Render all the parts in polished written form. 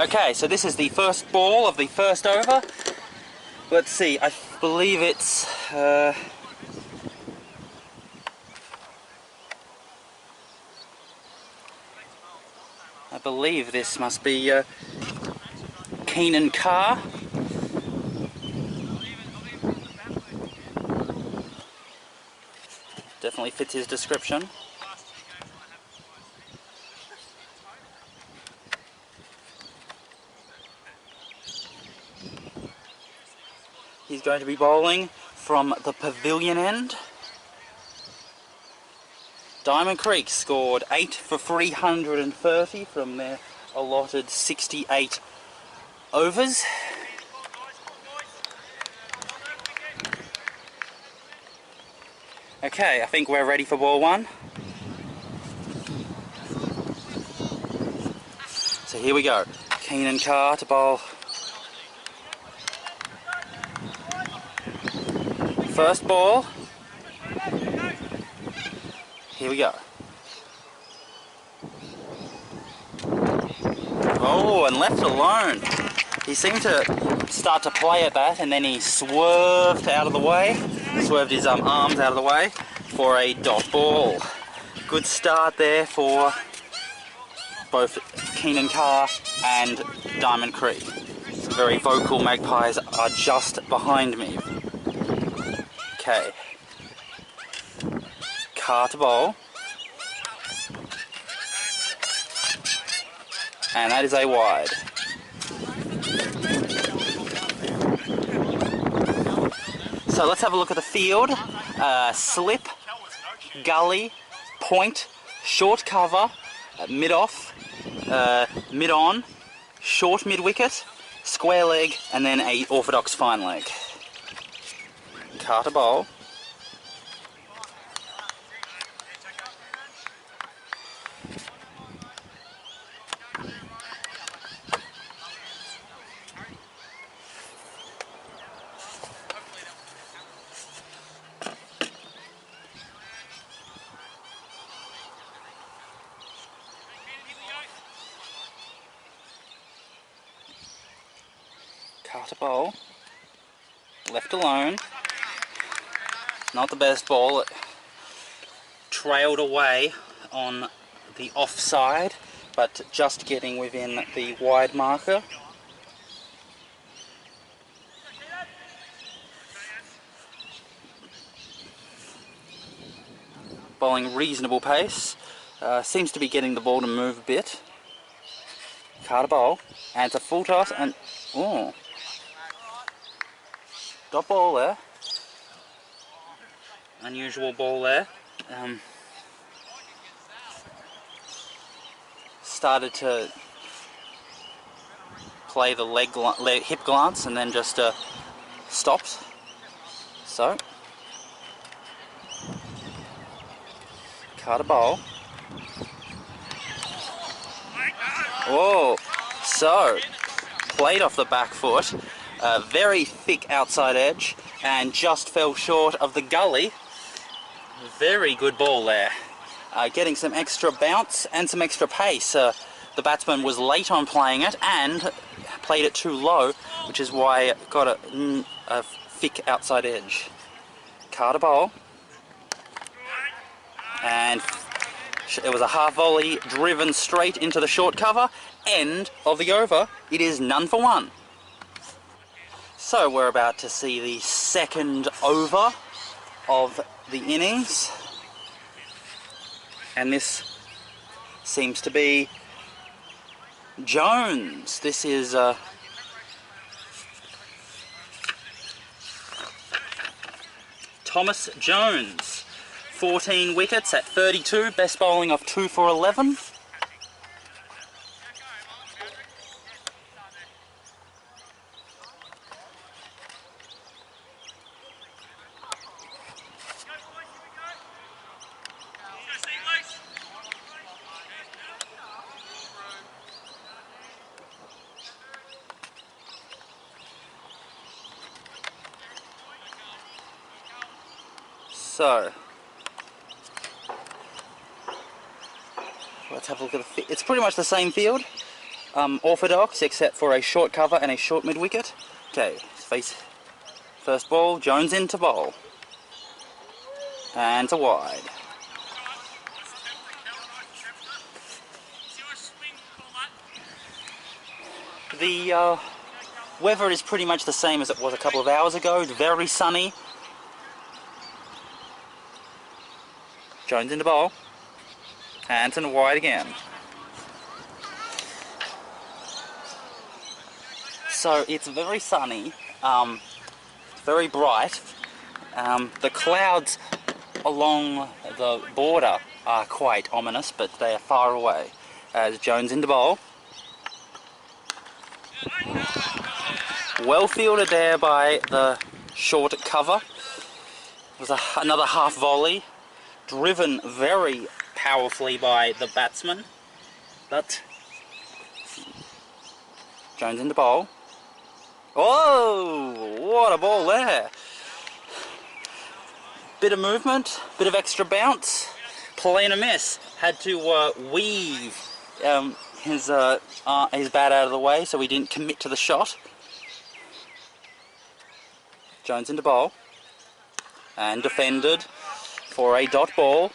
Okay, so this is the first ball of the first over. Let's see, I believe it's... I believe this must be Keenan Carr. Definitely fits his description. He's going to be bowling from the pavilion end. Diamond Creek scored 8 for 330 from their allotted 68 overs. Okay, I think we're ready for ball one. So here we go. Keenan Carr to bowl. First ball. Here we go. Oh, and left alone. He seemed to start to play at that, and then he swerved out of the way. Swerved his arms out of the way for a dot ball. Good start there for both Keenan Carr and Diamond Creek. Some very vocal magpies are just behind me. Okay. Carr to bowl. And that is a wide. So let's have a look at the field. Slip, gully, point, short cover, mid-off, mid-on, short mid-wicket, square leg, and then a orthodox fine leg. Carr to bowl. Carr to bowl. Left alone. Not the best ball. It trailed away on the offside, but just getting within the wide marker. Bowling reasonable pace. Seems to be getting the ball to move a bit. Carr to bowl. And it's a full toss and... oh. Dot ball there. Unusual ball there. Started to play the hip glance and then just stopped. So, Carr to bowl. Whoa! So, played off the back foot. Very thick outside edge and just fell short of the gully. Very good ball there. Getting some extra bounce and some extra pace. The batsman was late on playing it and played it too low, which is why it got a thick outside edge. Carr to bowl. And it was a half volley driven straight into the short cover. End of the over. It is none for one. So we're about to see the second over of the innings, and this seems to be Jones. This is Thomas Jones, 14 wickets at 32, best bowling of 2 for 11. So, let's have a look at the field. It's pretty much the same field. orthodox except for a short cover and a short mid wicket. Okay, face first ball, Jones into bowl. And to wide. The weather is pretty much the same as it was a couple of hours ago. It's very sunny. Jones into bowl. And to wide again. So it's very sunny, very bright. The clouds along the border are quite ominous, but they are far away. As Jones into bowl. Well fielded there by the short cover. It was another half volley, driven very powerfully by the batsman, but Jones into bowl. Oh, what a ball there. Bit of movement, bit of extra bounce, plain a miss. Had to weave his bat out of the way so he didn't commit to the shot. Jones into bowl and defended for a dot ball.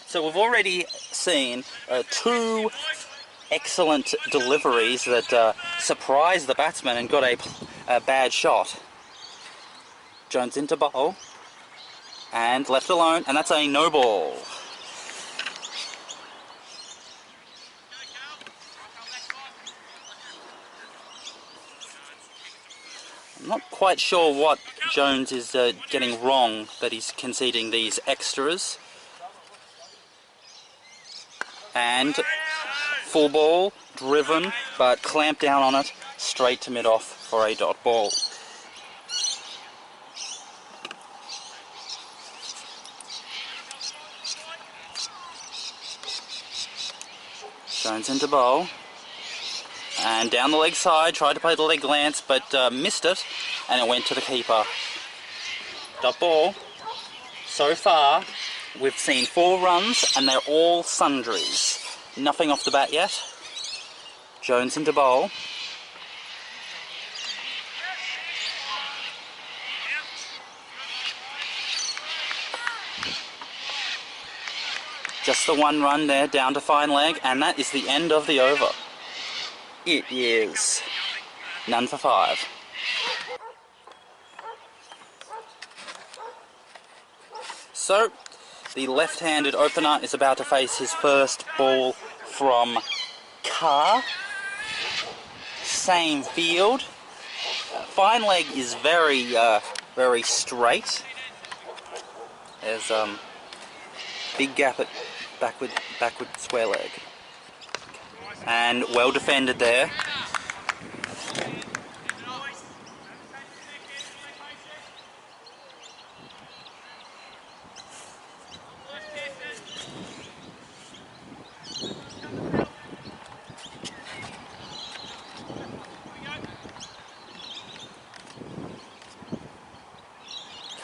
So we've already seen two excellent deliveries that surprised the batsman and got a bad shot. Jones into bowl and left alone, and that's a no ball. I'm not quite sure what Jones is getting wrong that he's conceding these extras. And full ball, driven, but clamped down on it, straight to mid-off for a dot ball. Jones into bowl. And down the leg side, tried to play the leg lance, but missed it, and it went to the keeper. Dot ball. So far, we've seen 4 runs, and they're all sundries. Nothing off the bat yet. Jones into bowl. Just the 1 run there, down to fine leg, and that is the end of the over. It is none for 5. So, the left-handed opener is about to face his first ball from Carr. Same field. Fine leg is very straight. There's big gap at backward square leg. And well defended there.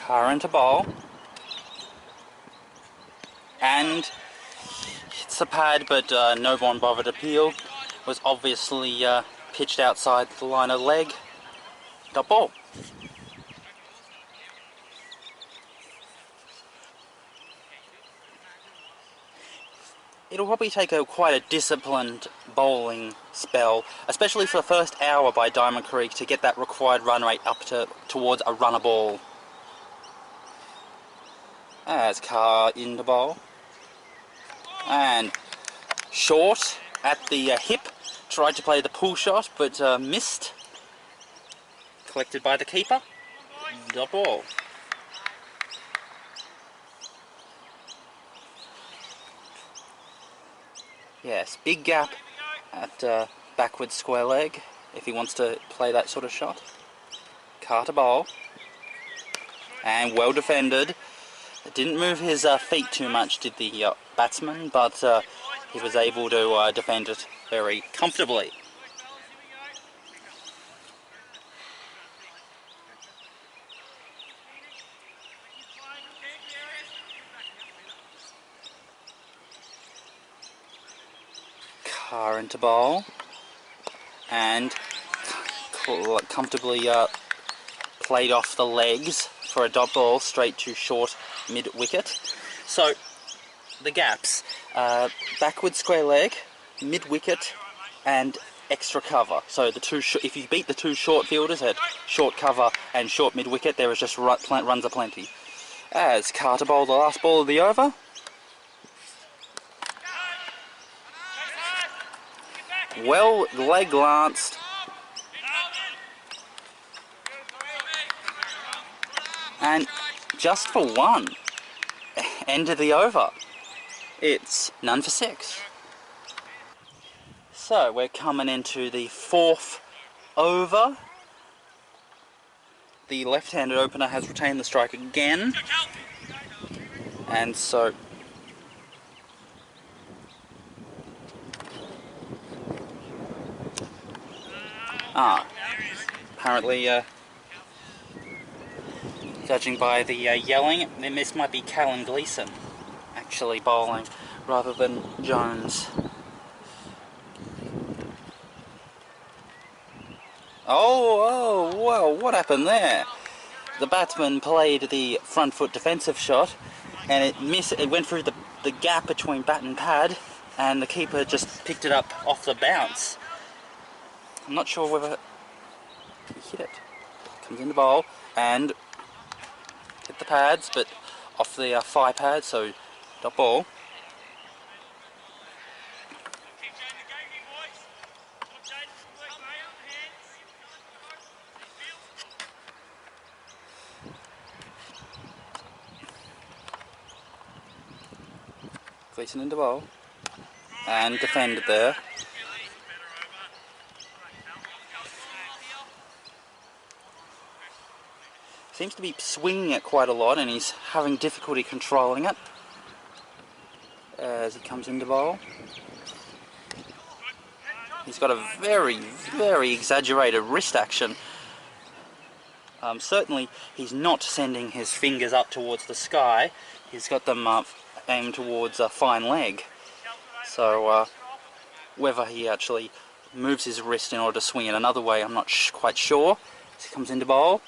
Carr into bowl. And hits the pad, but no one bothered appeal. Was obviously pitched outside the line of leg. Dot ball. It'll probably take quite a disciplined bowling spell, especially for the first hour by Diamond Creek, to get that required run rate up towards a runner ball. As Carr in the bowl. And short at the hip. Tried to play the pull shot, but missed. Collected by the keeper. Dot ball. Yes, big gap at backward square leg if he wants to play that sort of shot. Carr to bowl. And well defended. Didn't move his feet too much, did the batsman, but he was able to defend it very comfortably. Carr into bowl. And comfortably played off the legs for a dot ball straight to short mid-wicket. So the gaps, backward square leg, mid-wicket and extra cover. So the two, if you beat the two short fielders at short cover and short mid-wicket, there is just runs aplenty. As Carr to bowl the last ball of the over. Well leg glanced. And just for one, end of the over. It's none for 6. So we're coming into the 4th over. The left-handed opener has retained the strike again. And so apparently judging by the yelling, then this might be Callum Gleeson actually bowling rather than Jones. Oh, well, what happened there? The batsman played the front foot defensive shot and it missed. It went through the gap between bat and pad and the keeper just picked it up off the bounce. I'm not sure whether he hit it. Comes in the bowl and hit the pads, but off the thigh pad, so dot ball. Gleeson into bowl and defended there. Seems to be swinging it quite a lot and he's having difficulty controlling it as he comes into bowl. He's got a very, very exaggerated wrist action. Certainly he's not sending his fingers up towards the sky. He's got them aimed towards a fine leg. So whether he actually moves his wrist in order to swing it another way, I'm not quite sure. As he comes into bowl.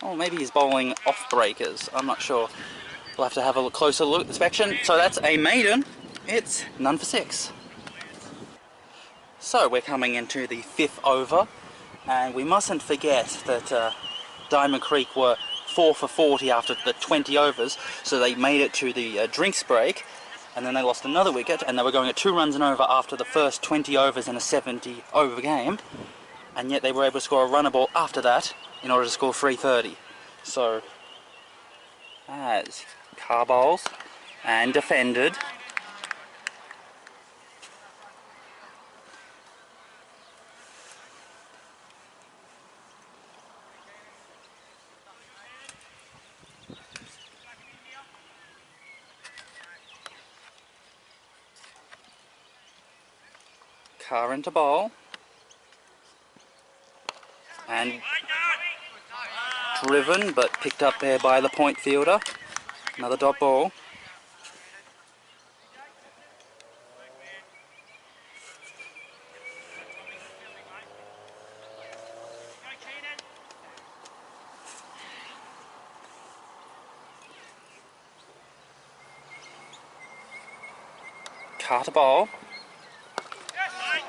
Oh, maybe he's bowling off breakers. I'm not sure. We'll have to have a closer look inspection. So that's a maiden. It's none for 6. So we're coming into the 5th over, and we mustn't forget that Diamond Creek were 4 for 40 after the 20 overs, so they made it to the drinks break, and then they lost another wicket, and they were going at 2 runs and over after the first 20 overs in a 70 over game, and yet they were able to score a runner ball after that in order to score 330. So, as Carr bowls and defended. Carr into bowl. And driven, but picked up there by the point fielder. Another dot ball. Carter ball.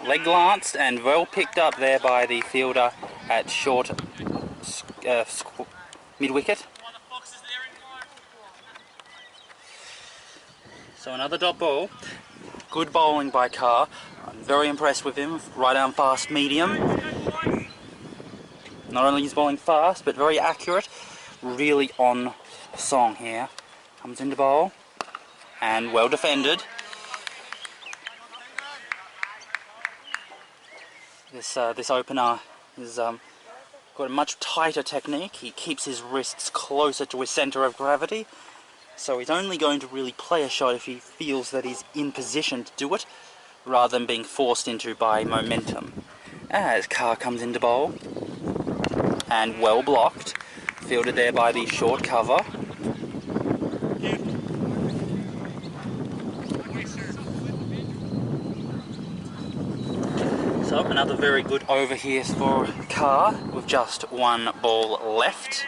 Leg glanced and well picked up there by the fielder at short mid-wicket. So another dot ball. Good bowling by Carr. I'm very impressed with him. Right arm fast medium. Not only is bowling fast but very accurate. Really on song here. Comes into bowl and well defended. This opener has got a much tighter technique. He keeps his wrists closer to his centre of gravity, so he's only going to really play a shot if he feels that he's in position to do it, rather than being forced into by momentum. As Carr comes into bowl, and well blocked, fielded there by the short cover. Another very good over here for Carr with just one ball left.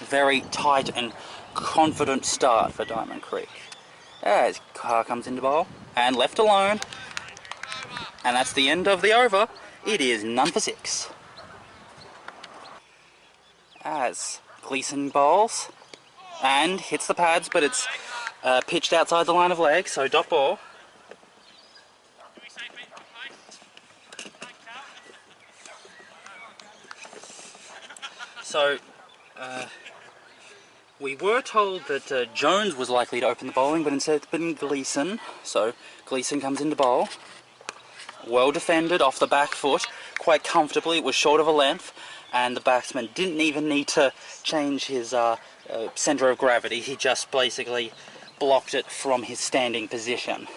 Very tight and confident start for Diamond Creek. As Carr comes into bowl and left alone. And that's the end of the over. It is none for 6. As Gleeson bowls and hits the pads, but it's pitched outside the line of leg, so dot ball. So we were told that Jones was likely to open the bowling, but instead it's been Gleeson. So Gleeson comes into bowl. Well defended off the back foot, quite comfortably. It was short of a length, and the batsman didn't even need to change his centre of gravity. He just basically blocked it from his standing position,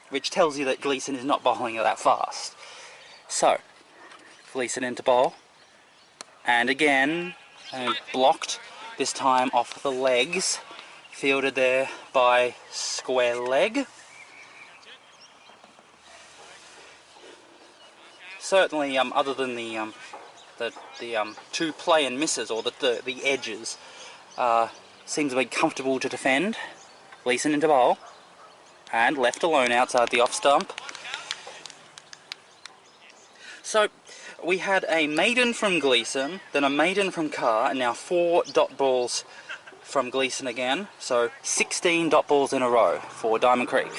which tells you that Gleeson is not bowling it that fast. So Gleeson into bowl, and again blocked, this time off the legs, fielded there by square leg. Certainly, other than the two play and misses, or the edges, seems to be comfortable to defend. Gleeson into bowl, and left alone outside the off stump. So we had a maiden from Gleeson, then a maiden from Carr, and now 4 dot balls from Gleeson again. So 16 dot balls in a row for Diamond Creek.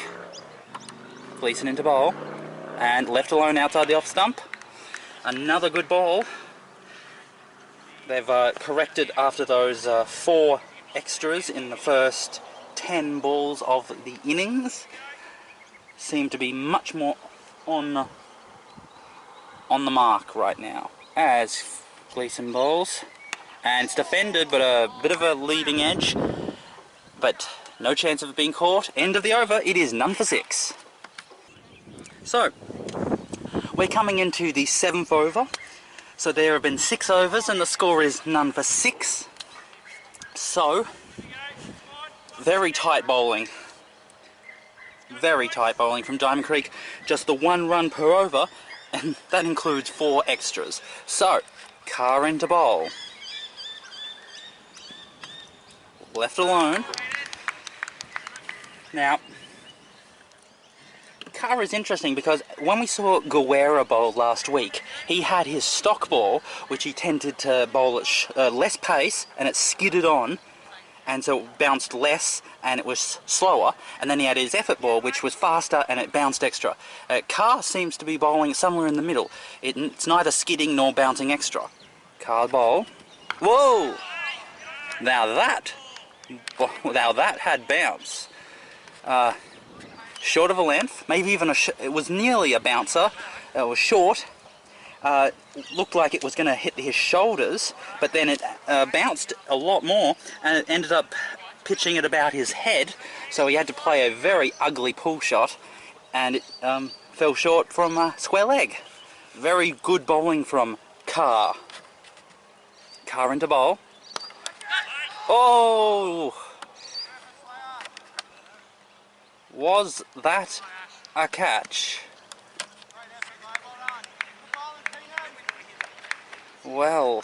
Gleeson into bowl, and left alone outside the off stump. Another good ball. They've corrected after those 4 extras in the first 10 balls of the innings. Seem to be much more on the mark right now. As Gleeson bowls, and it's defended, but a bit of a leading edge, but no chance of it being caught. End of the over. It is none for 6. So we're coming into the 7th over. So there have been 6 overs and the score is none for 6. So very tight bowling. Very tight bowling from Diamond Creek. Just the 1 run per over, and that includes 4 extras. So Carr into bowl. Left alone. Now Carr is interesting because when we saw Guerra bowl last week, he had his stock ball, which he tended to bowl at less pace, and it skidded on, and so it bounced less and it was slower. And then he had his effort ball, which was faster and it bounced extra. Carr seems to be bowling somewhere in the middle. It's neither skidding nor bouncing extra. Carr bowl. Whoa! Now that had bounce. Short of a length, maybe even it was nearly a bouncer. It was short. Looked like it was going to hit his shoulders, but then it bounced a lot more, and it ended up pitching at about his head. So he had to play a very ugly pull shot, and it fell short from square leg. Very good bowling from Carr. Carr into bowl. Oh! Was that a catch? Well.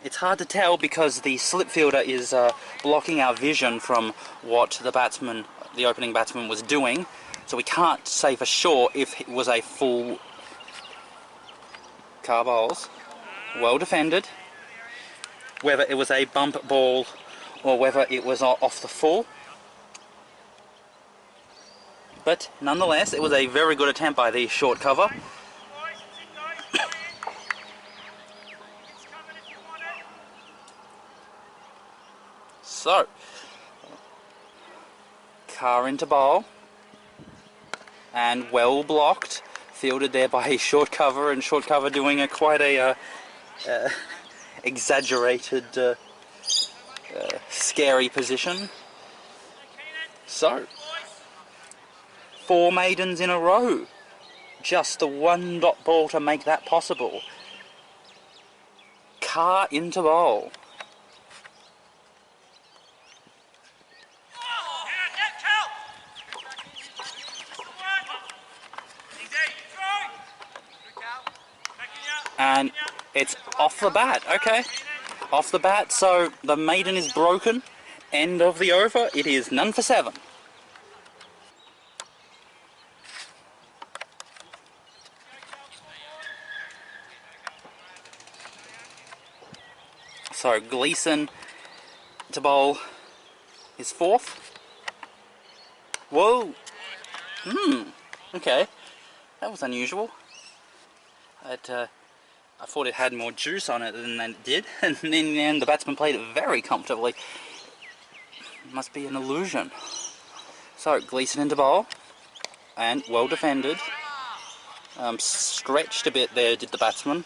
It's hard to tell because the slip fielder is blocking our vision from what the opening batsman was doing. So we can't say for sure if it was a full. Carr bowls. Well defended. Whether it was a bump ball or whether it was off the full. But nonetheless, it was a very good attempt by the short cover. So, Carr into bowl, and well blocked, fielded there by short cover, and short cover doing quite a exaggerated, scary position. So, 4 maidens in a row. Just the 1 dot ball to make that possible. Carr into bowl. And it's off the bat. Okay, off the bat. So the maiden is broken. End of the over. It is none for 7. So Gleeson to bowl his 4th. Whoa. Okay. That was unusual. I thought it had more juice on it than it did, and in the end the batsman played it very comfortably. It must be an illusion. So Gleeson into bowl, and well defended. Stretched a bit there, did the batsman.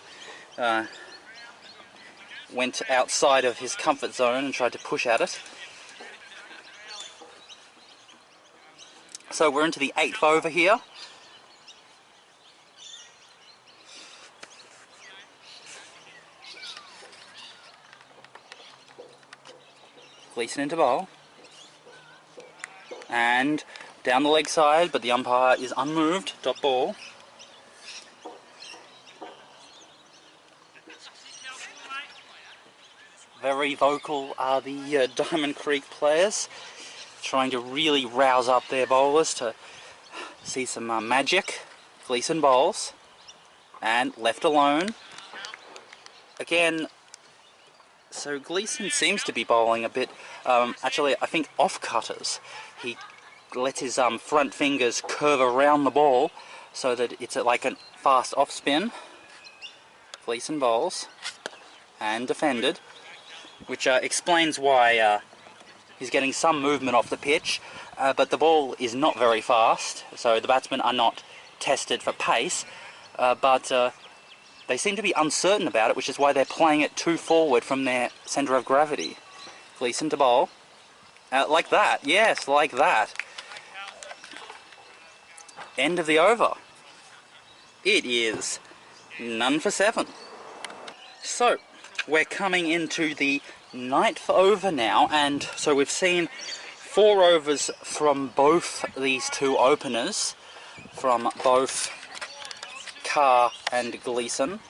Went outside of his comfort zone and tried to push at it. So we're into the 8th over here. Gleeson into bowl. And down the leg side, but the umpire is unmoved. Dot ball. Very vocal are the Diamond Creek players, trying to really rouse up their bowlers to see some magic. Gleeson bowls, and left alone. Again, so Gleeson seems to be bowling a bit, actually I think off cutters. He lets his front fingers curve around the ball so that it's like a fast off spin. Gleeson bowls, and defended, which explains why he's getting some movement off the pitch, but the ball is not very fast, so the batsmen are not tested for pace, but they seem to be uncertain about it, which is why they're playing it too forward from their centre of gravity. Gleeson to bowl. Like that, yes, like that. End of the over. It is none for 7. So, we're coming into the 9th over now, and so we've seen 4 overs from both these two openers, from both Carr and Gleeson.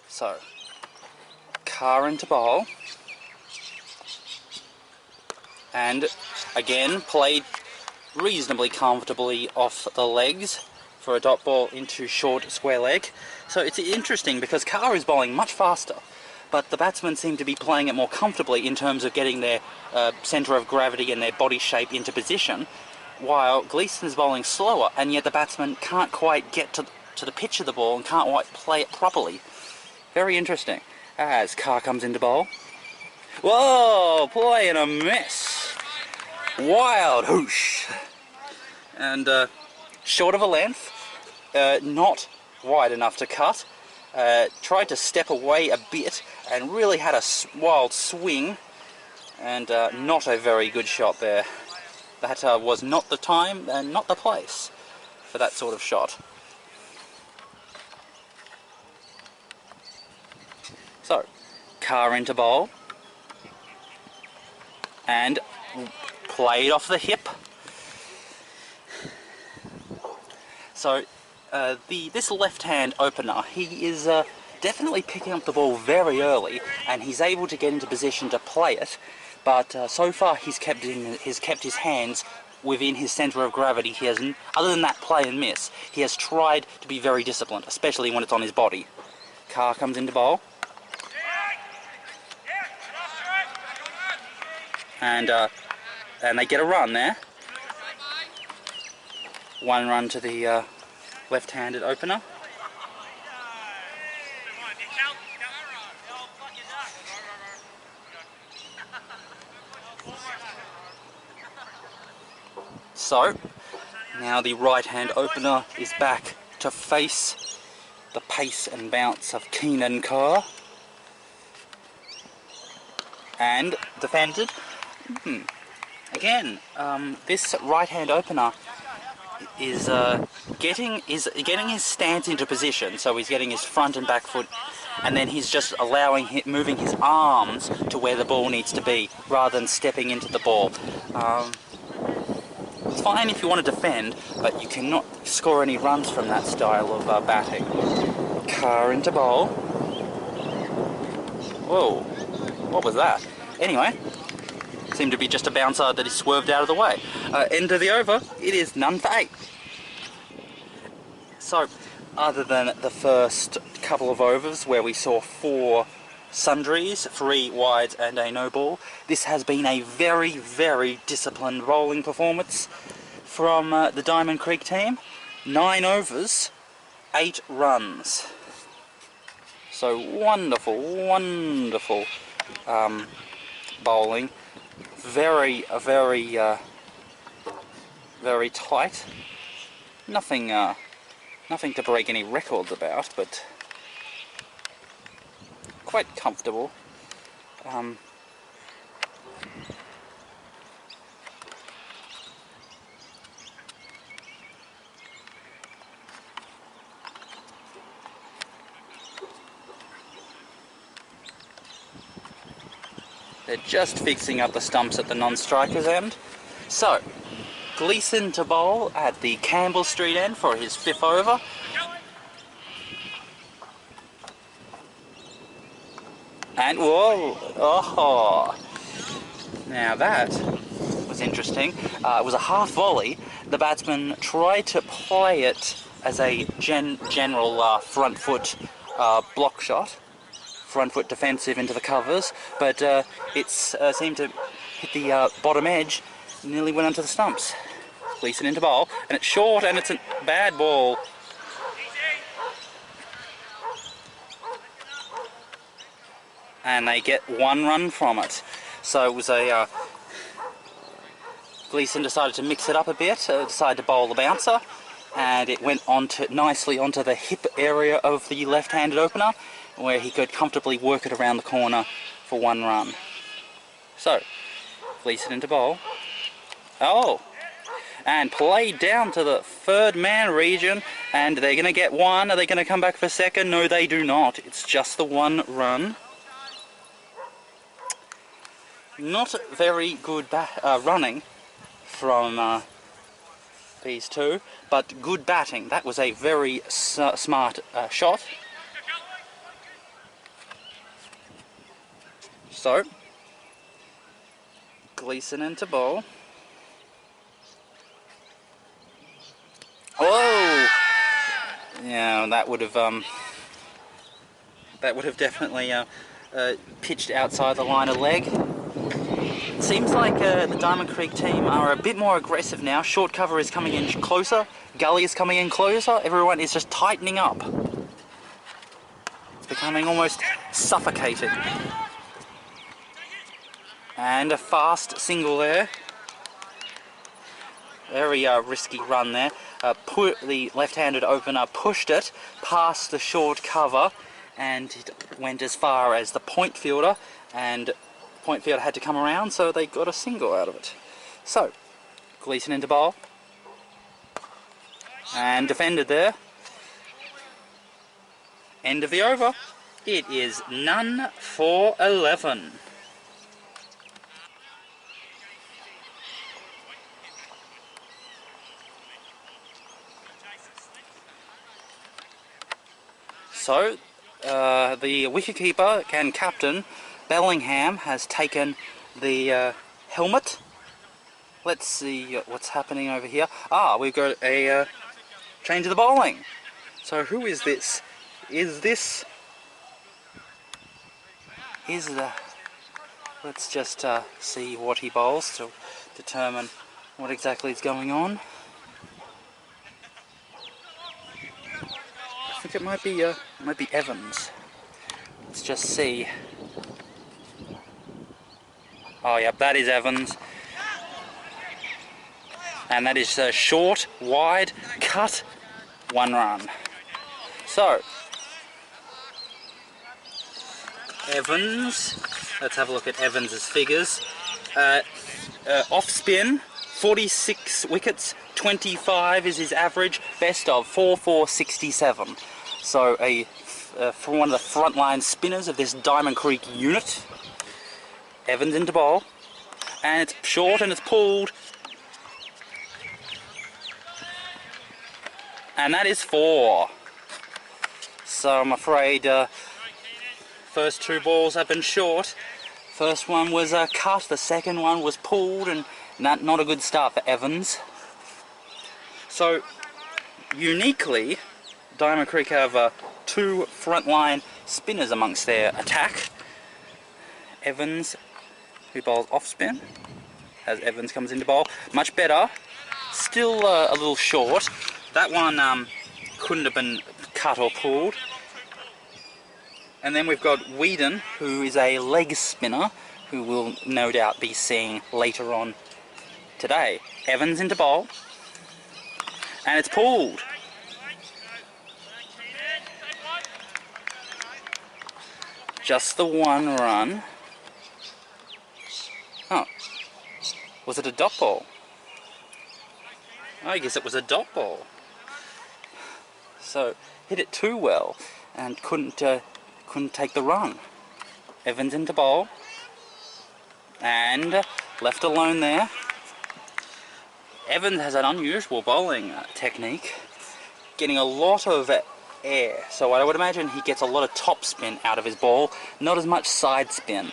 So, Carr into bowl, and again played reasonably comfortably off the legs for a dot ball into short square leg. So it's interesting because Carr is bowling much faster, but the batsmen seem to be playing it more comfortably in terms of getting their centre of gravity and their body shape into position, while Gleeson is bowling slower, and yet the batsman can't quite get to the pitch of the ball and can't quite play it properly. Very interesting. As Carr comes into bowl. Whoa! Playing a mess. Wild whoosh. And short of a length, not wide enough to cut. Tried to step away a bit and really had a wild swing, and not a very good shot there. That was not the time and not the place for that sort of shot. So, Carr into bowl, and played off the hip. So this left-hand opener, he is definitely picking up the ball very early, and he's able to get into position to play it. But so far, he's kept his hands within his centre of gravity. He has, other than that play and miss, he has tried to be very disciplined, especially when it's on his body. Carr comes into bowl, and they get a run there. 1 run to the left-handed opener. So, now the right-hand opener is back to face the pace and bounce of Keenan Carr. And defended. Again, this right-hand opener is getting his stance into position, so he's getting his front and back foot, and then he's just moving his arms to where the ball needs to be, rather than stepping into the ball. It's fine if you want to defend, but you cannot score any runs from that style of batting. Carr into bowl. Whoa, what was that? Anyway, seemed to be just a bouncer that he swerved out of the way. End of the over, it is none for 8. So, other than the first couple of overs where we saw 4 sundries, 3 wides and a no ball, this has been a very, very disciplined bowling performance from the Diamond Creek team. 9 overs, 8 runs. So wonderful, wonderful bowling. Very, very tight. Nothing to break any records about, but quite comfortable. They're just fixing up the stumps at the non-striker's end. So, Gleeson to bowl at the Campbell Street end for his 5th over. And whoa! Oh! Now that was interesting. It was a half volley. The batsman tried to play it as a general front foot block shot. Front foot defensive into the covers, but it seemed to hit the bottom edge, nearly went onto the stumps. Gleeson into bowl, and it's short, and it's a bad ball. And they get 1 run from it. So it was a Gleeson decided to mix it up a bit, decided to bowl the bouncer, and it went nicely onto the hip area of the left-handed opener, where he could comfortably work it around the corner for 1 run. So, Gleeson into bowl. Oh! And played down to the 3rd man region, and they're going to get 1. Are they going to come back for 2nd? No, they do not. It's just the 1 run. Not very good running from these two, but good batting. That was a very smart shot. So, Gleeson into bowl. Oh! Yeah, that would have definitely pitched outside the line of leg. It seems like the Diamond Creek team are a bit more aggressive now. Short cover is coming in closer, gully is coming in closer, everyone is just tightening up. It's becoming almost suffocating. And a fast single there. Very risky run there. The left-handed opener pushed it past the short cover, and it went as far as the point fielder, and point fielder had to come around, so they got a single out of it. So, Gleeson into bowl. And defended there. End of the over. It is none for 11. So, the wicketkeeper and captain, Bellingham, has taken the helmet. Let's see what's happening over here. Ah, we've got a change of the bowling. So who is this? Let's just see what he bowls to determine what exactly is going on. I think it might be Evans. Let's just see. Oh, yep, that is Evans. And that is short, wide, cut, 1 run. So, Evans, let's have a look at Evans's figures. Off spin, 46 wickets, 25 is his average, best of 4,467. So for one of the frontline spinners of this Diamond Creek unit. Evans into bowl, and it's short and it's pulled. And that is 4. So I'm afraid first 2 balls have been short. First one was cut, the second one was pulled, and not a good start for Evans. So uniquely, Diamond Creek have 2 frontline spinners amongst their attack. Evans, who bowls off spin, as Evans comes into bowl. Much better, still a little short. That one couldn't have been cut or pulled. And then we've got Whedon, who is a leg spinner, who we'll no doubt be seeing later on today. Evans into bowl, and it's pulled. Just the 1 run. Oh, was it a dot ball? I guess it was a dot ball. So hit it too well and couldn't take the run. Evans into bowl and left alone there. Evans has an unusual bowling technique, getting a lot of air. So I would imagine he gets a lot of top spin out of his ball, not as much side spin.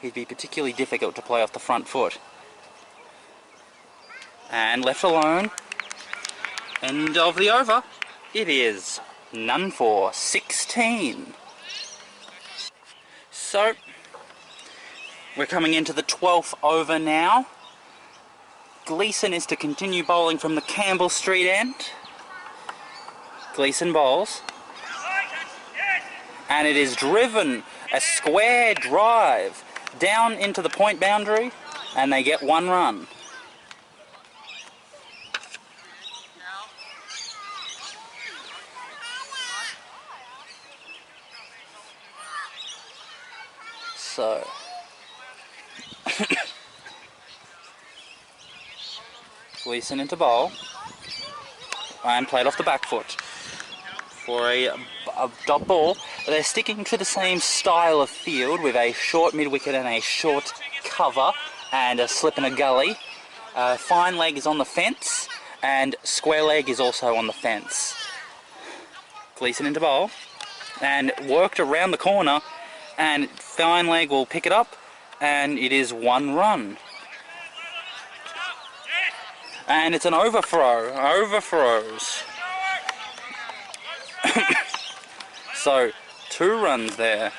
He'd be particularly difficult to play off the front foot. And left alone. End of the over. It is none for 16. So we're coming into the 12th over now. Gleeson is to continue bowling from the Campbell Street end. Gleeson bowls. And it is driven, a square drive, down into the point boundary, and they get 1 run. So Gleeson into bowl and played off the back foot for a dot ball. They're sticking to the same style of field with a short mid-wicket and a short cover and a slip and a gully. Fine leg is on the fence and square leg is also on the fence. Gleeson into bowl and worked around the corner, and fine leg will pick it up, and it is 1 run. And it's an overthrow. Overthrows. So 2 runs there.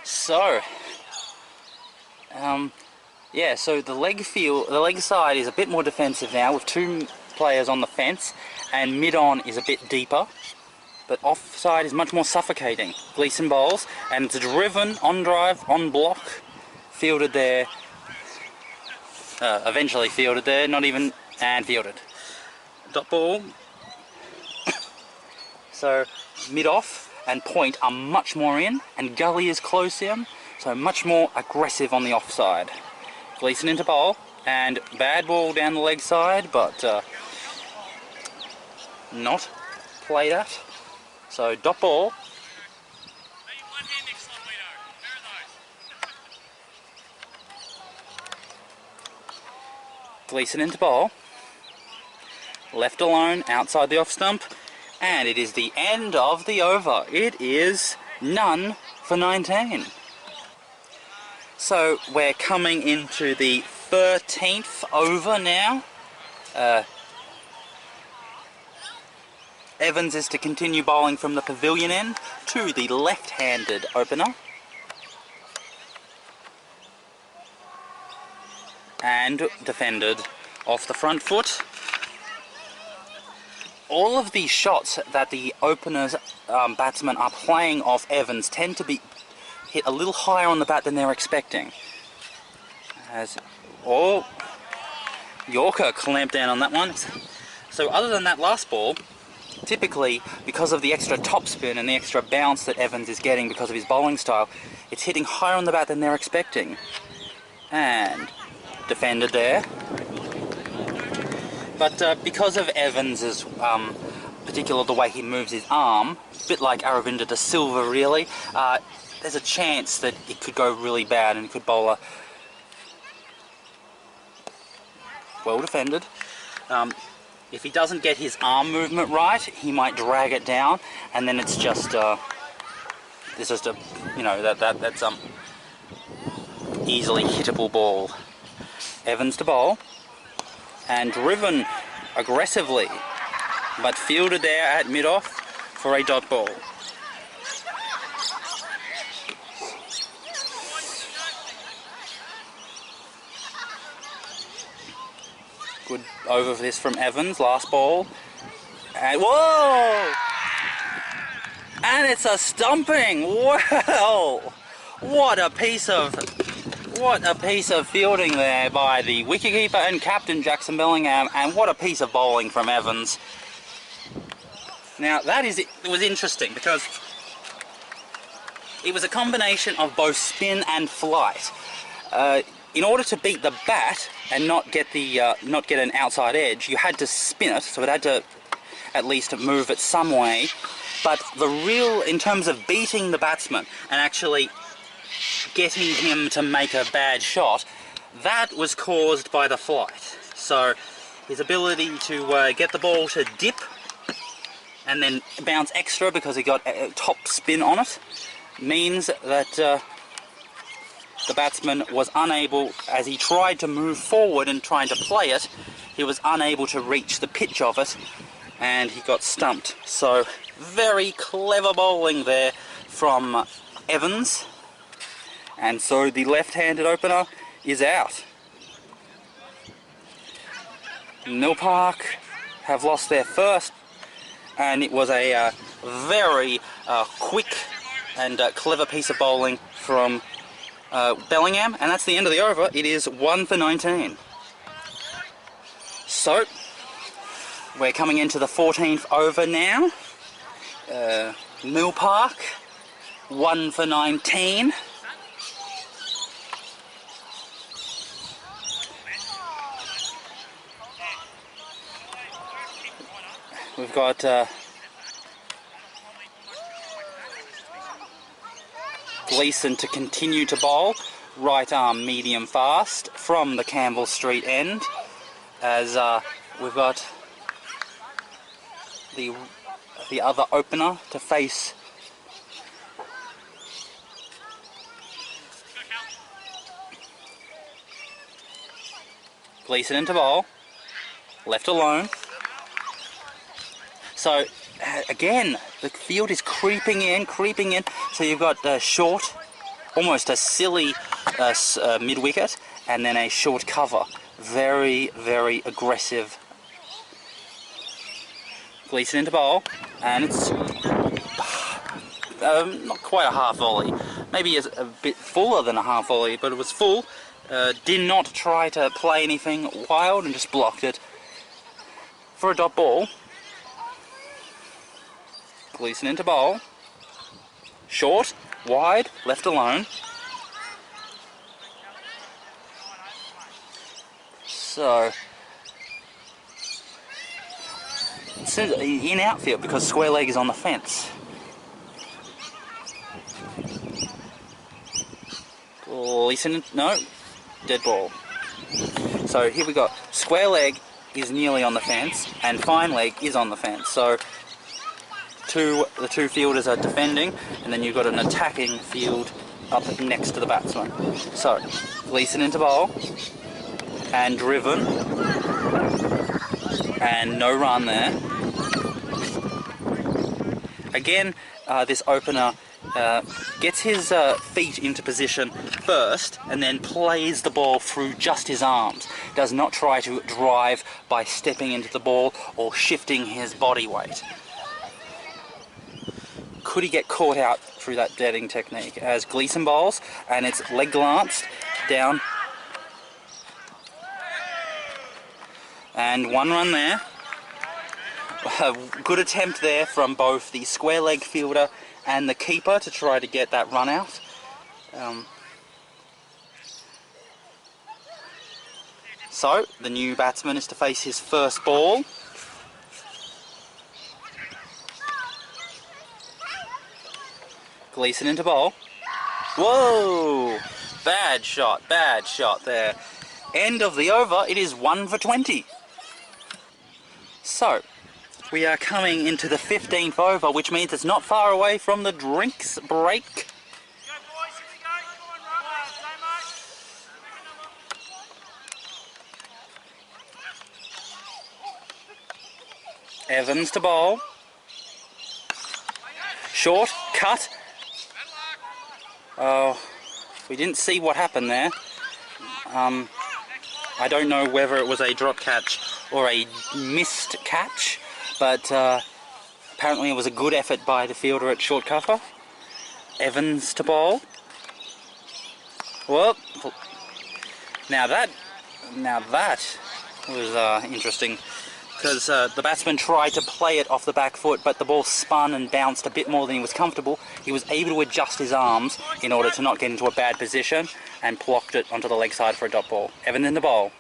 So yeah, so the leg side is a bit more defensive now with 2 players on the fence, and mid-on is a bit deeper, but offside is much more suffocating. Gleeson bowls, and it's driven on drive, on block, fielded there, eventually fielded there, not even, and fielded. Dot ball. So mid-off and point are much more in, and gully is close in, so much more aggressive on the offside. Gleeson into bowl, and bad ball down the leg side, but not played at. So dot ball. Gleeson into bowl. Left alone outside the off stump, and it is the end of the over. It is none for 19. So we're coming into the 13th over now. Evans is to continue bowling from the pavilion end to the left-handed opener. And defended off the front foot. All of the shots that the openers batsmen are playing off Evans tend to be hit a little higher on the bat than they're expecting. Yorker clamped down on that one. So other than that last ball, typically because of the extra topspin and the extra bounce that Evans is getting because of his bowling style, it's hitting higher on the bat than they're expecting. And defended there. But because of Evans's particular the way he moves his arm, a bit like Aravinda de Silva really, there's a chance that it could go really bad and he could bowl well defended. If he doesn't get his arm movement right, he might drag it down, and then it's just you know, that's easily hittable ball. Evans to bowl, and driven aggressively, but fielded there at mid-off for a dot ball. Good over for this from Evans, last ball. And whoa! And it's a stumping! Well, what a piece of fielding there by the wicketkeeper and captain Jackson Bellingham, and what a piece of bowling from Evans. Now it was interesting because it was a combination of both spin and flight. In order to beat the bat and not get an outside edge, you had to spin it, so it had to at least move it some way. But in terms of beating the batsman and actually getting him to make a bad shot, that was caused by the flight. So his ability to get the ball to dip and then bounce extra because he got a top spin on it means that the batsman was unable, as he tried to move forward and trying to play it, he was unable to reach the pitch of it, and he got stumped. So very clever bowling there from Evans, and so the left-handed opener is out. Mill Park have lost their first, and it was a very quick and clever piece of bowling from Bellingham, and that's the end of the over. It is 1 for 19. So we're coming into the 14th over now. Mill Park 1 for 19. We've got Gleeson to continue to bowl, right arm medium fast from the Campbell Street end, as we've got the other opener to face Gleeson into bowl, left alone. So again, the field is creeping in, so you've got short, almost a silly mid-wicket, and then a short cover. Very, very aggressive. Gleeson into bowl, and it's not quite a half volley, maybe a bit fuller than a half volley, but it was full. Did not try to play anything wild and just blocked it for a dot ball. Gleeson into bowl, short, wide, left alone. So it's in outfield because square leg is on the fence. Gleeson, no, dead ball. So here we got square leg is nearly on the fence and fine leg is on the fence. So the two fielders are defending, and then you've got an attacking field up next to the batsman. So Gleeson into bowl, and driven, and no run there. Again, this opener gets his feet into position first, and then plays the ball through just his arms. Does not try to drive by stepping into the ball or shifting his body weight. Could he get caught out through that deading technique as Gleeson bowls, and it's leg glanced down, and one run there. A good attempt there from both the square leg fielder and the keeper to try to get that run out. So the new batsman is to face his first ball. Gleeson into bowl. Whoa! Bad shot there. end of the over, it is 1 for 20. So, we are coming into the 15th over, which means it's not far away from the drinks break. Evans to bowl. Short, cut. Oh, we didn't see what happened there. I don't know whether it was a drop catch or a missed catch, but apparently it was a good effort by the fielder at short cover. Evans to bowl. Well, now that was interesting, because the batsman tried to play it off the back foot, but the ball spun and bounced a bit more than he was comfortable. He was able to adjust his arms in order to not get into a bad position, and blocked it onto the leg side for a dot ball. Evans in the bowl.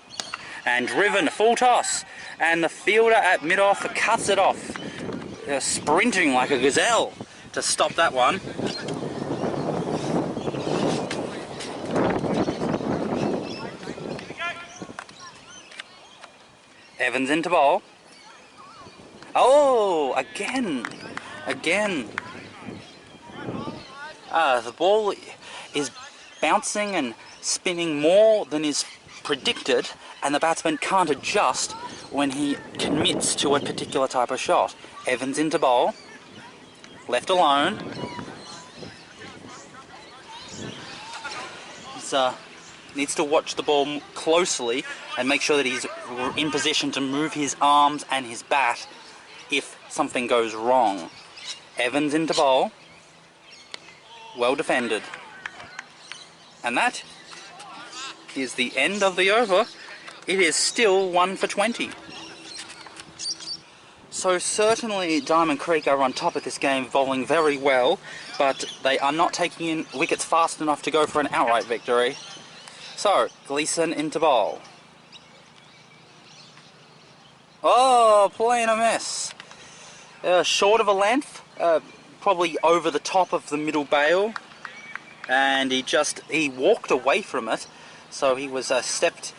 And driven, full toss. And the fielder at mid-off cuts it off. Sprinting like a gazelle to stop that one. Evans into bowl. Oh, again. The ball is bouncing and spinning more than is predicted, and the batsman can't adjust when he commits to a particular type of shot. Evans into bowl. Left alone. He needs to watch the ball closely and make sure that he's in position to move his arms and his bat if something goes wrong. Evans into bowl. Well defended. And that is the end of the over. It is still 1 for 20. So certainly Diamond Creek are on top of this game, bowling very well, but they are not taking in wickets fast enough to go for an outright victory. So, Gleeson into bowl. Oh, playing a miss. Short of a length, probably over the top of the middle bail, and he walked away from it, so he was stepped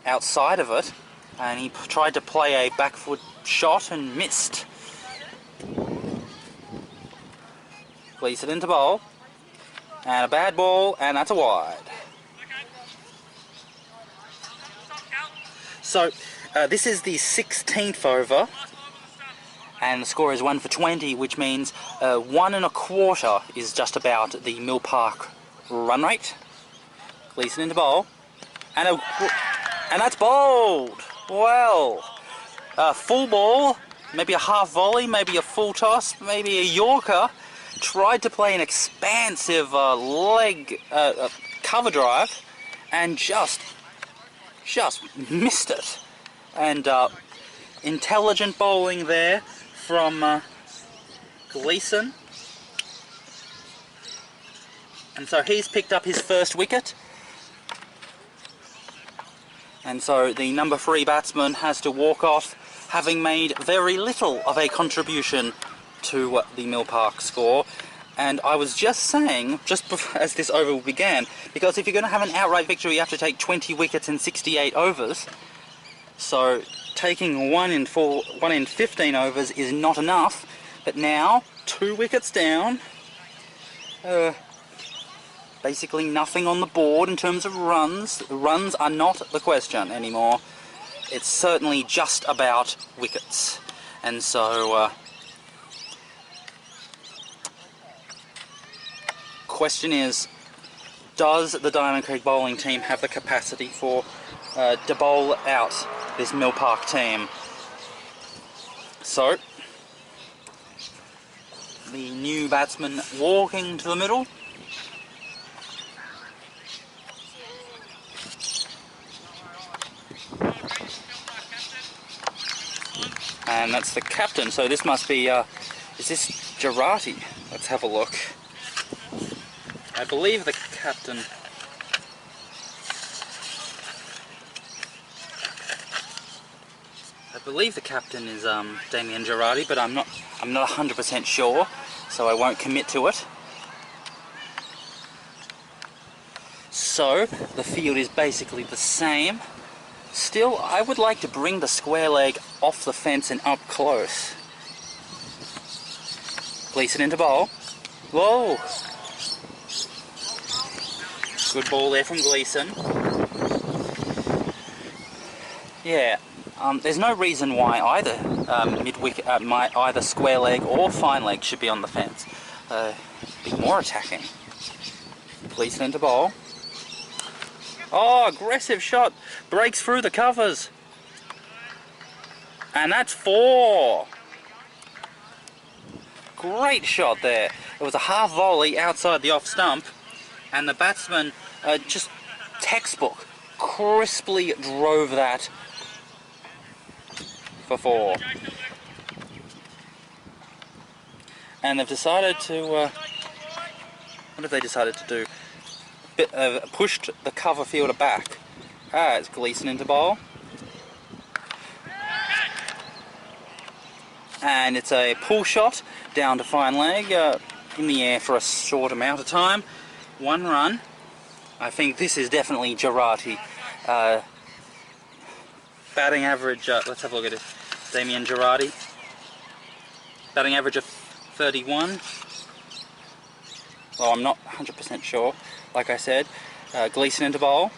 outside of it, and he tried to play a back foot shot and missed. Gleeson into bowl, and a bad ball, and that's a wide. So this is the 16th over, and the score is 1 for 20, which means 1 1/4 is just about the Mill Park run rate. Gleeson into bowl, and that's bowled. Well, full ball, maybe a half volley, maybe a full toss, maybe a Yorker. Tried to play an expansive leg cover drive, and just missed it. And intelligent bowling there from Gleeson. And so he's picked up his first wicket. And so the number 3 batsman has to walk off, having made very little of a contribution to the Mill Park score. And I was just saying, just as this over began, because if you're going to have an outright victory, you have to take 20 wickets in 68 overs. So taking 1 in 15 overs is not enough. But now, 2 wickets down. Basically nothing on the board in terms of runs. Runs are not the question anymore. It's certainly just about wickets. And so, question is, does the Diamond Creek bowling team have the capacity to bowl out this Mill Park team? So, the new batsman walking to the middle. And that's the captain, so this must be, is this Girardi? Let's have a look. I believe the captain... is Damien Girardi, but I'm not 100% sure, so I won't commit to it. So the field is basically the same. Still, I would like to bring the square leg off the fence and up close. Gleason into bowl. Whoa! Good ball there from Gleason. Yeah, there's no reason why either mid-wicket, either square leg or fine leg should be on the fence. Be more attacking. Gleason into bowl. Oh, aggressive shot. Breaks through the covers. And that's 4. Great shot there. It was a half volley outside the off stump. And the batsman just textbook crisply drove that for 4. And they've decided to... what have they decided to do? Pushed the cover fielder back. It's Gleason into bowl. And it's a pull shot down to fine leg, in the air for a short amount of time. 1 run. I think this is definitely Girardi. Batting average, let's have a look at it. Damien Girardi. Batting average of 31. Well, I'm not 100% sure. Like I said, Gleason into bowl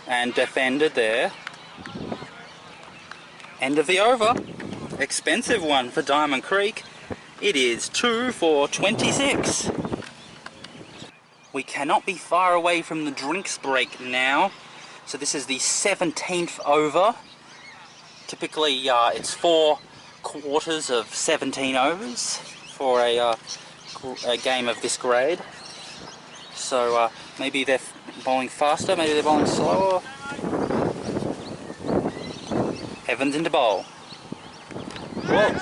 and defended there. End of the over. Expensive one for Diamond Creek. It is 2 for 26. We cannot be far away from the drinks break now. So this is the 17th over. Typically it's 4 quarters of 17 overs for a game of this grade. So maybe they're bowling faster, maybe they're bowling slower. Evans into bowl. Whoa.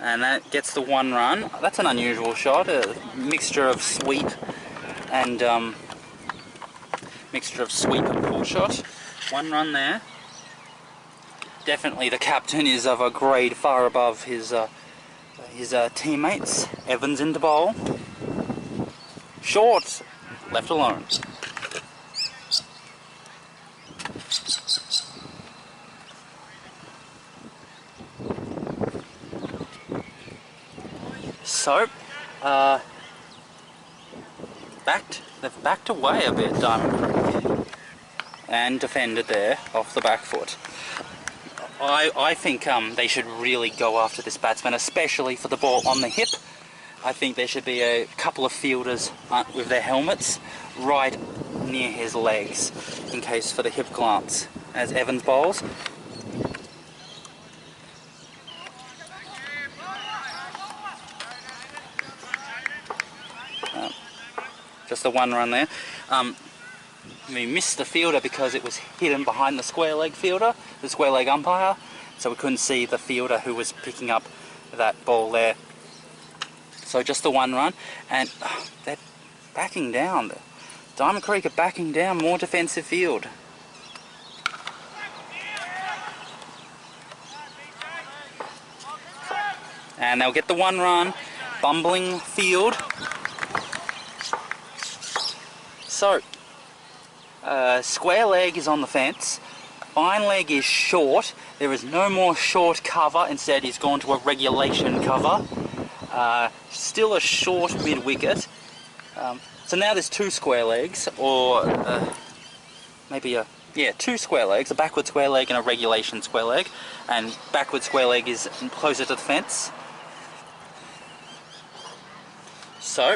And that gets the 1 run. That's an unusual shot, a mixture of sweep and pull shot. 1 run there. Definitely the captain is of a grade far above his teammates. Evans into bowl. Short. Left alone. So, they've backed away a bit, Diamond Creek, and defended there off the back foot. I think they should really go after this batsman, especially for the ball on the hip. I think there should be a couple of fielders with their helmets right near his legs, in case for the hip glance, as Evans bowls. Just the 1 run there. We missed the fielder because it was hidden behind the square leg fielder, the square leg umpire, so we couldn't see the fielder who was picking up that ball there. So just the 1 run, and they're backing down. Diamond Creek are backing down, more defensive field. And they'll get the 1 run, bumbling field. So, square leg is on the fence, fine leg is short, there is no more short cover, instead he's gone to a regulation cover. Still a short mid-wicket. So now there's 2 square legs, or maybe 2 square legs, a backward square leg and a regulation square leg, and backward square leg is closer to the fence. So,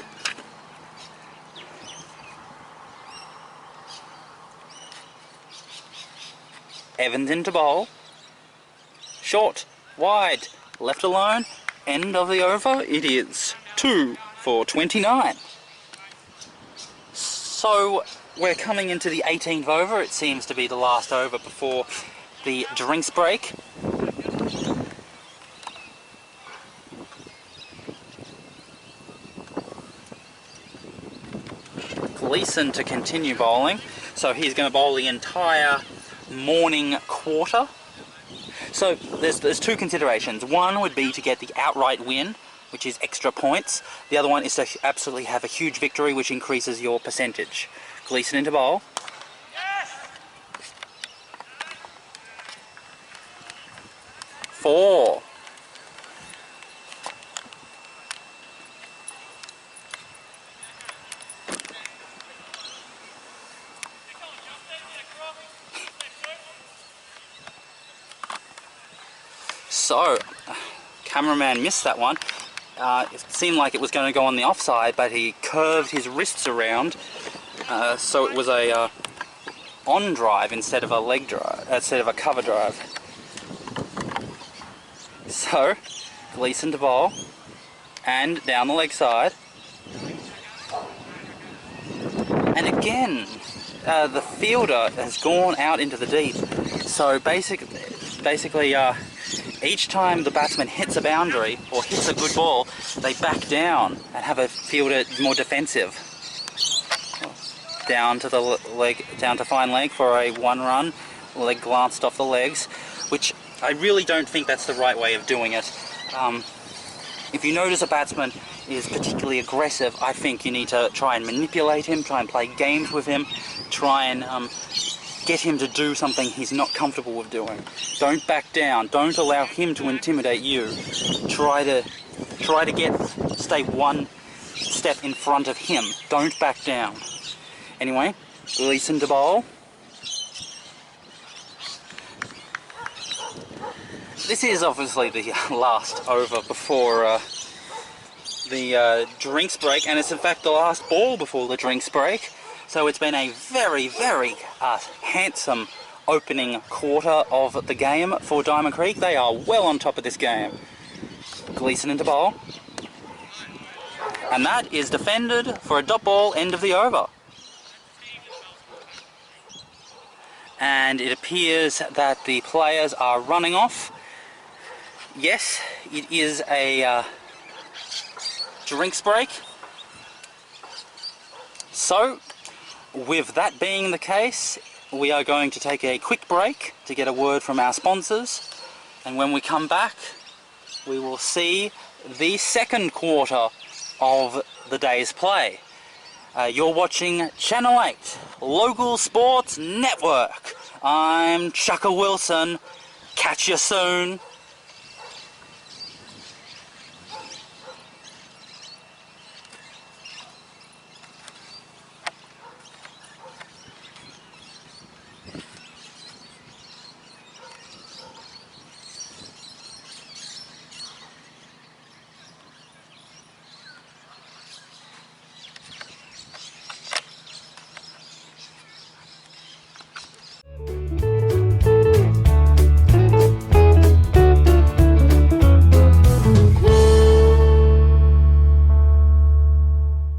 Evans into bowl, short, wide, left alone, end of the over. It is 2 for 29. So we're coming into the 18th over. It seems to be the last over before the drinks break. Gleason to continue bowling, so he's going to bowl the entire morning quarter. So there's 2 considerations. One would be to get the outright win which is extra points. The other one is to absolutely have a huge victory, which increases your percentage. Gleason into bowl. Four. So, cameraman missed that one. It seemed like it was going to go on the offside, but he curved his wrists around, so it was a on drive instead of a leg drive, instead of a cover drive. So, Gleason to bowl, and down the leg side. And again, the fielder has gone out into the deep. So basically, each time the batsman hits a boundary or hits a good ball, they back down and have a fielder more defensive. Down to the leg, down to fine leg for a 1 run. Leg glanced off the legs, which I really don't think that's the right way of doing it. If you notice a batsman is particularly aggressive, I think you need to try and manipulate him, try and play games with him, try and get him to do something he's not comfortable with doing. Don't back down. Don't allow him to intimidate you. Try to stay one step in front of him. Don't back down. Anyway, Gleason to bowl. This is obviously the last over before the drinks break, and it's in fact the last ball before the drinks break. So it's been a very, very handsome opening quarter of the game for Diamond Creek. They are well on top of this game. Gleason into bowl. And that is defended for a dot ball, end of the over. And it appears that the players are running off. Yes, it is a drinks break. So, with that being the case, we are going to take a quick break to get a word from our sponsors. And when we come back, we will see the second quarter of the day's play. You're watching Channel 8, Local Sports Network. I'm Chukka Wilson. Catch you soon.